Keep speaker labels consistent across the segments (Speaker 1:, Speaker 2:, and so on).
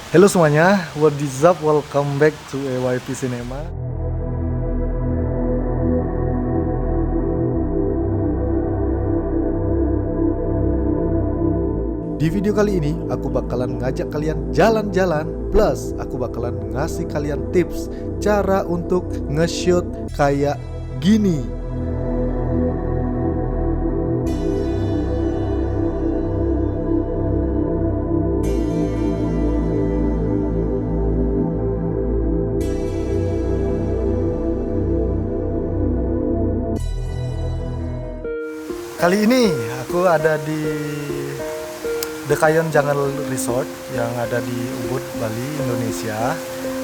Speaker 1: Halo semuanya, what is up? Welcome back to AYP Cinema. Di video kali ini, aku bakalan ngajak kalian jalan-jalan, plus aku bakalan ngasih kalian tips cara untuk nge-shoot kayak gini. Kali ini aku ada di The Kayon Jungle Resort yang ada di Ubud, Bali, Indonesia.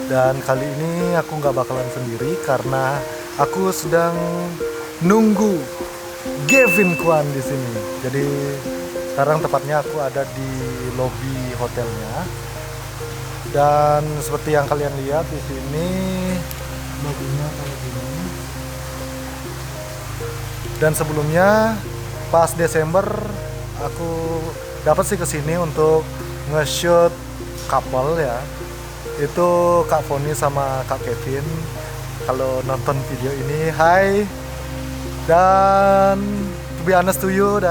Speaker 1: Dan kali ini aku nggak bakalan sendiri karena aku sedang nunggu Gavin Kwan di sini. Jadi sekarang tepatnya aku ada di lobi hotelnya. Dan seperti yang kalian lihat di sini lobinya kayak gini. Dan sebelumnya pas Desember aku dapat sih kesini untuk nge-shoot couple ya. Itu Kak Foni sama Kak Kevin. Kalau nonton video ini, hai. Dan to be honest to you,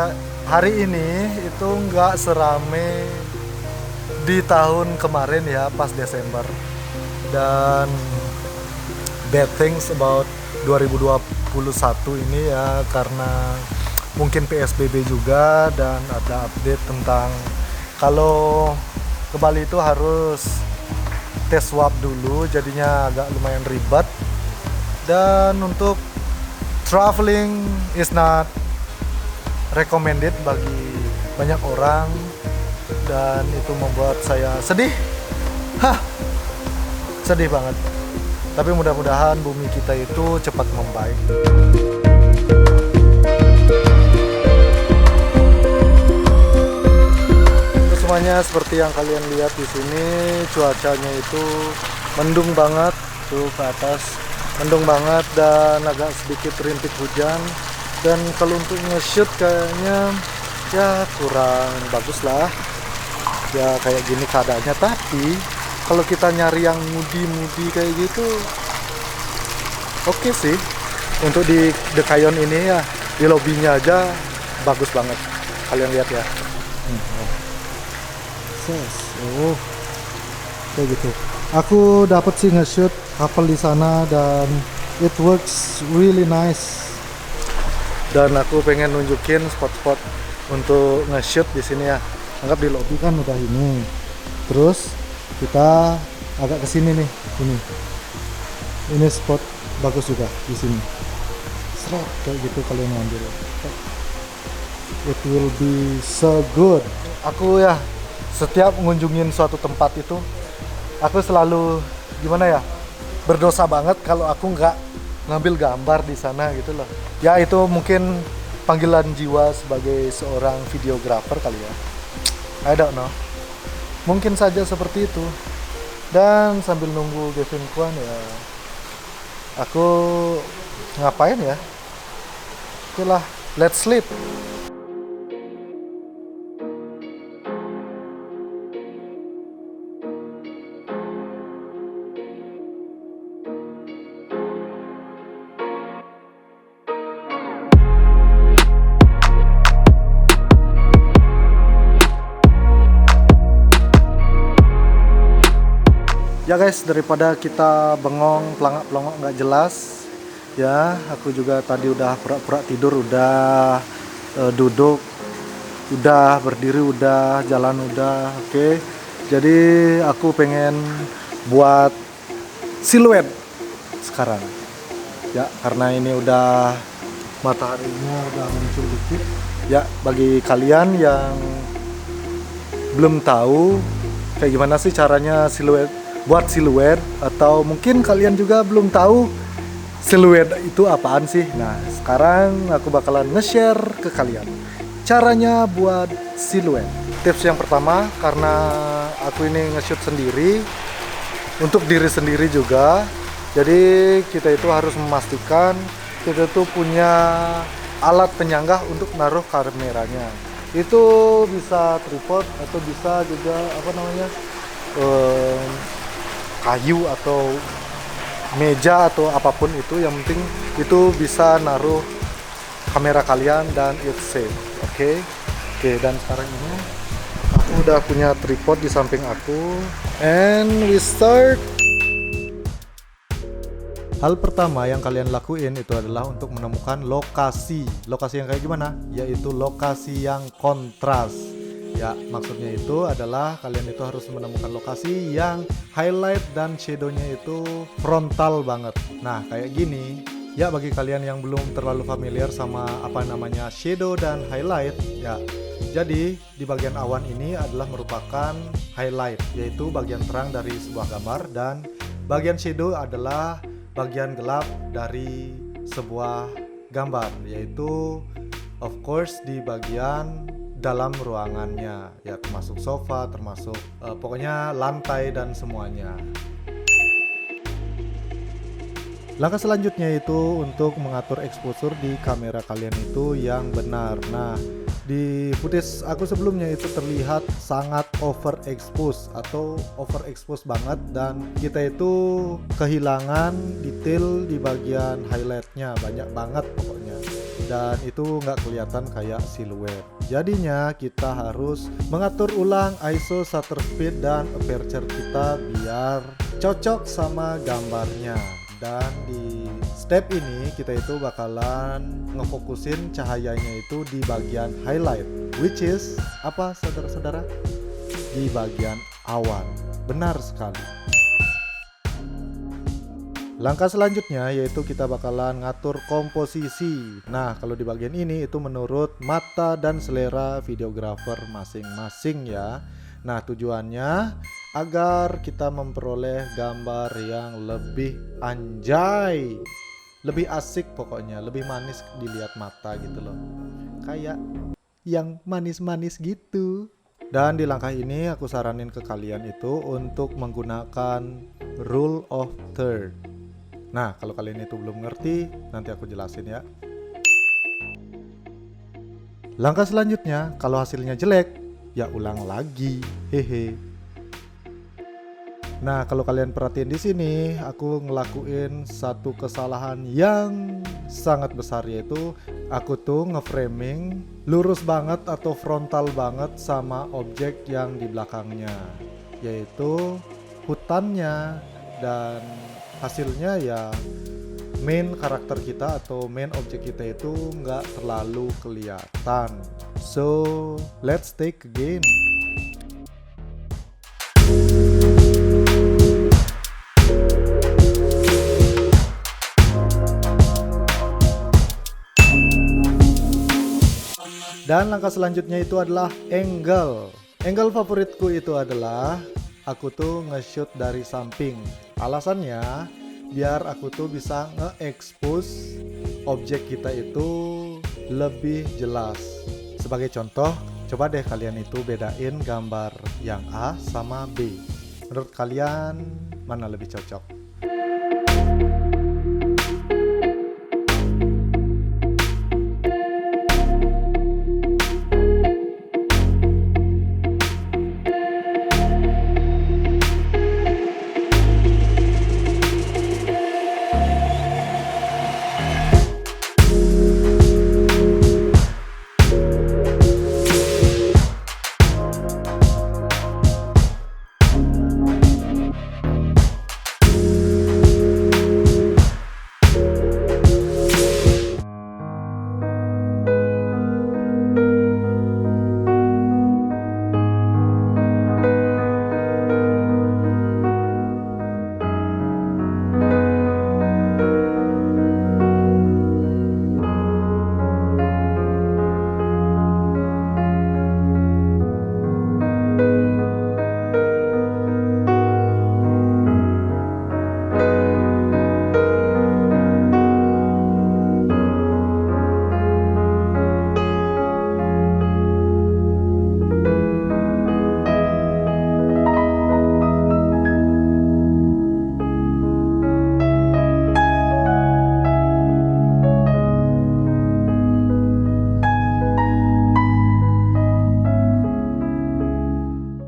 Speaker 1: hari ini itu nggak serame di tahun kemarin ya, pas Desember. Dan bad things about 2021 ini ya, karena mungkin PSBB juga, dan ada update tentang kalau ke Bali itu harus tes swab dulu, jadinya agak lumayan ribet. Dan untuk traveling is not recommended bagi banyak orang, dan itu membuat saya sedih. Sedih banget. Tapi mudah-mudahan bumi kita itu cepat membaik. Semuanya seperti yang kalian lihat di sini, cuacanya itu mendung banget tuh ke atas, mendung banget dan agak sedikit rintik hujan. Dan kalau untuk nge-shoot kayaknya ya kurang bagus lah ya kayak gini keadaannya. Tapi kalau kita nyari yang moody kayak gitu, oke sih. Untuk di The Kayon ini ya, di lobinya aja bagus banget, kalian lihat ya. Kayak gitu. Aku dapat sih nge-shoot couple di sana dan it works really nice. Dan aku pengen nunjukin spot-spot untuk nge-shoot di sini ya. Anggap di lobby kan udah ini. Terus kita agak ke sini nih, ini. Ini spot bagus juga di sini. Seret kayak gitu kalian ambil. It will be so good. Aku ya setiap mengunjungin suatu tempat itu, aku selalu gimana ya, berdosa banget kalau aku nggak ngambil gambar di sana gitu loh. Ya itu mungkin panggilan jiwa sebagai seorang videographer kali ya. I don't know. Mungkin saja seperti itu. Dan sambil nunggu Gavin Kwan ya, aku ngapain ya? Oke lah, let's sleep. Ya guys, daripada kita bengong, pelangak-pelongok nggak jelas ya, aku juga tadi udah pura-pura tidur, udah duduk, udah berdiri, udah jalan, udah oke. Jadi aku pengen buat siluet sekarang ya, karena ini udah mataharinya udah muncul dikit ya. Bagi kalian yang belum tahu kayak gimana sih caranya buat siluet, atau mungkin kalian juga belum tahu siluet itu apaan sih. Nah, sekarang aku bakalan nge-share ke kalian caranya buat siluet. Tips yang pertama, karena aku ini nge-shoot sendiri, untuk diri sendiri juga, jadi kita itu harus memastikan kita tuh punya alat penyanggah untuk naruh kameranya. Itu bisa tripod atau bisa juga em, kayu atau meja atau apapun itu, yang penting itu bisa naruh kamera kalian dan it's safe. Oke. Dan sekarang ini aku udah punya tripod di samping aku, and we start. Hal pertama yang kalian lakuin itu adalah untuk menemukan lokasi yang kayak gimana, yaitu lokasi yang kontras. Ya, maksudnya itu adalah kalian itu harus menemukan lokasi yang highlight dan shadownya itu frontal banget. Nah, kayak gini. Ya, bagi kalian yang belum terlalu familiar sama apa namanya shadow dan highlight, ya. Jadi, di bagian awan ini adalah merupakan highlight, yaitu bagian terang dari sebuah gambar, dan bagian shadow adalah bagian gelap dari sebuah gambar, yaitu of course di bagian dalam ruangannya, ya, termasuk sofa, termasuk pokoknya lantai dan semuanya. Langkah selanjutnya itu untuk mengatur exposure di kamera kalian itu yang benar. Nah, di footage aku sebelumnya itu terlihat sangat overexpose atau overexpose banget, dan kita itu kehilangan detail di bagian highlightnya, banyak banget pokoknya, dan itu nggak kelihatan kayak siluet. Jadinya kita harus mengatur ulang ISO, shutter speed, dan aperture kita biar cocok sama gambarnya. Dan di step ini kita itu bakalan ngefokusin cahayanya itu di bagian highlight, which is apa saudara-saudara? Di bagian awan. Benar sekali. Langkah selanjutnya yaitu kita bakalan ngatur komposisi. Nah, kalau di bagian ini itu menurut mata dan selera videografer masing-masing ya. Nah, tujuannya agar kita memperoleh gambar yang lebih anjay, lebih asik pokoknya, lebih manis dilihat mata gitu loh, kayak yang manis-manis gitu. Dan di langkah ini aku saranin ke kalian itu untuk menggunakan rule of third. Nah, kalau kalian itu belum ngerti, nanti aku jelasin ya. Langkah selanjutnya, kalau hasilnya jelek, ya ulang lagi, hehe. Nah, kalau kalian perhatiin di sini, aku ngelakuin satu kesalahan yang sangat besar, yaitu aku tuh ngeframing lurus banget atau frontal banget sama objek yang di belakangnya, yaitu hutannya, dan hasilnya ya main karakter kita atau main objek kita itu nggak terlalu kelihatan. So, let's take again. Dan langkah selanjutnya itu adalah angle. Angle favoritku itu adalah aku tuh nge-shoot dari samping. Alasannya biar aku tuh bisa nge-expose objek kita itu lebih jelas. Sebagai contoh, coba deh kalian itu bedain gambar yang A sama B. Menurut kalian mana lebih cocok?